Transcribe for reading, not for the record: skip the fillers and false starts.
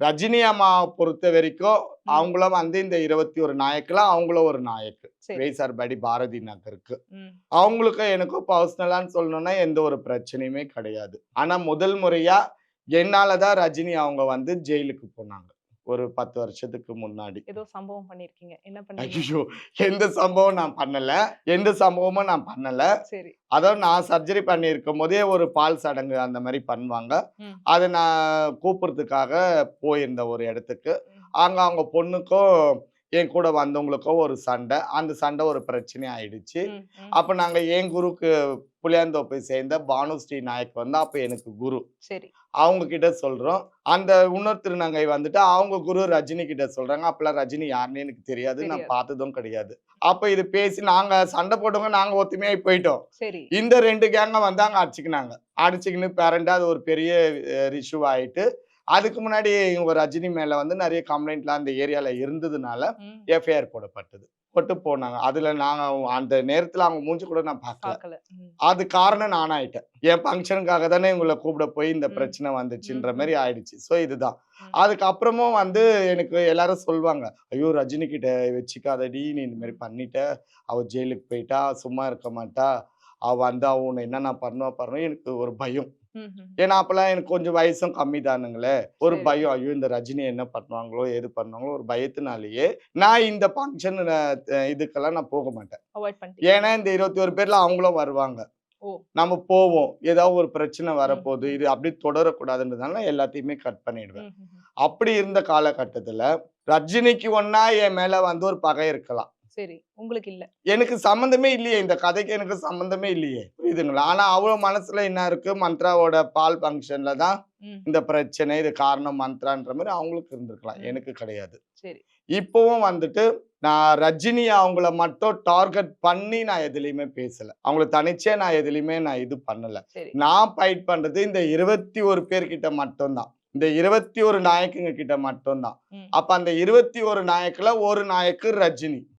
ரஜினி அம்மாவை பொறுத்த வரைக்கும் ம். அவங்களும் வந்து இந்த 21 நாயக்குல அவங்களும் ஒரு நாயக்கு. சரி. வேசர்பாடி பாரதி நகருக்கு. ம். அவங்களுக்கும் எனக்கும் பர்சனலான்னு சொல்லணும்னா எந்த ஒரு பிரச்சனையுமே கிடையாது. ஆனா முதல் முறையா என்னால தான் ரஜினி அவங்க வந்து ஜெயிலுக்கு போனாங்க. ஒரு 10 வருஷத்துக்கு முன்னாடி. ஏதோ சம்பவம் பண்ணியிருக்கீங்க. என்ன பண்ணீங்க? ஐய்யய்யோ! எந்த சம்பவம் நான் பண்ணல. எந்த சம்பவமும் நான் பண்ணல. சரி. அதாவது நான் சர்ஜரி பண்ணியிருக்கும்போதே ஒரு பால் சடங்கு அந்த மாரி பண்ணுவாங்க. ம். அத நான் கூப்பிடுறதுக்காக போயிருந்தேன் ஒரு இடத்துக்கு. ம். அங்க அவங்க பொண்ணுக்கும், என் கூட வந்தவங்களுக்கும் ஒரு சண்டை. அந்த சண்டை ஒரு பிரச்சனை ஆயிடுச்சு. ம். ம். அப்ப நாங்க என் குருக்கு புளியாந்தோப்பை சேர்ந்த பானுஸ்ரீ நாயக் வந்து அப்ப எனக்கு குரு. சரி. அவங்க கிட்ட சொல்றோம். அந்த இன்னொரு திருநங்கை வந்துட்டு அவங்க குரு ரஜினி கிட்ட சொல்றாங்க. அப்பலாம் ரஜினி யாருன்னே எனக்கு தெரியாது. நான் தெரியாது. பார்த்ததும் கிடையாது. அப்ப இது பேசி நாங்க சண்டை போட்டவங்க நாங்க ஒத்துமையாயி போயிட்டோம். சரி. இந்த 2 கேங்க வந்து அங்க அடிச்சுக்கினாங்க. அடிச்சுக்கின்னு பேரண்டா அது ஒரு பெரிய இஷ்யூ ஆயிட்டு, அதுக்கு முன்னாடி இவங்க ரஜினி மேல வந்து நெறைய கம்ப்ளைண்ட்லாம் அந்த ஏரியால இருந்ததுனால, ம். எஃப்ஐஆர் போடப்பட்டது. போட்டு போனாங்க. அதுல நாங்க அந்த நேரத்துல அவங்க மூஞ்சி கூட நான் பார்க்கல. பார்க்கல. ம். அது காரணம் நானாயிட்டேன். என் ஃபங்ஷனுக்காக தானே இவங்கள கூப்பிட போய் இந்த ம். பிரச்சனை வந்துச்சுன்ற ம். மாரி ஆயிடுச்சு. ஸோ இதுதான். ம். அதுக்கப்புறமும் வந்து எனக்கு எல்லாரும் சொல்லுவாங்க, "ஐயோ! ரஜினி கிட்ட வச்சுக்காதடி! நீ இந்த மாரி ம். பண்ணிட்ட. அவ ஜெயிலுக்கு போயிட்டா, சும்மா இருக்க மாட்டா. அவ வந்தா உன்ன என்னென்ன பண்ணுவா பாருன்னு" எனக்கு ஒரு பயம். ம்ஹ்ம். ஏன்னா, அப்பலாம் எனக்கு கொஞ்சம் வயசும் கம்மி தானுங்களே. ஒரு சரி. பயம். ஐயோ! இந்த ரஜினி என்ன பண்ணுவாங்களோ, ஏது பண்ணுவாங்களோ ஒரு பயத்தினாலேயே, நான் இந்த ஃபங்ஷன் இதுக்கெல்லாம் நான் போக மாட்டேன். அவாய்ட் பண்ணிட்டீங்க. ஏன்னா, இந்த 21 பேர்ல அவங்களும் வருவாங்க. ஓ! நம்ம போவோம். ஏதாவது ஒரு பிரச்சனை ம். வரப்போது. ம். இது அப்படியே தொடரக்கூடாதுன்றதுனால நான் எல்லாத்தையுமே கட் பண்ணிடுவேன். ம்ஹ்ம். அப்படி இருந்த காலகட்டத்தில, ரஜினிக்கு ஒண்ணா என் மேல வந்து ஒரு பகை இருக்கலாம். சரி. உங்களுக்கு இல்ல. எனக்கு சம்மந்தமே இல்லையே. இந்த கதைக்கு எனக்கு சம்மந்தமே இல்லையே. புரியுதுங்களா? ஆனா அவ மனசுல என்ன இருக்கு, மந்த்ராவோட பால் ஃபங்ஷன்ல தான் ம். இந்த பிரச்சனை. இது காரணம் மந்த்ரான்ற மாரி அவங்களுக்கு இருந்திருக்கலாம். ம். எனக்கு கிடையாது. சரி. இப்பவும் வந்துட்டு நான் ரஜினி அவங்கள மட்டும் டார்கெட் பண்ணி நான் எதுலயுமே பேசல. அவங்கள தனிச்சே நான் எதுலயுமே நான் இது பண்ணல. சரி. நான் ஃபைட் பண்றது இந்த 21 பேர் கிட்ட மட்டும் தான். இந்த 21 நாயக்குங்க கிட்ட மட்டும் தான். ம். அப்ப அந்த 21 நாயக்குல ஒரு நாயக்கு ரஜினி.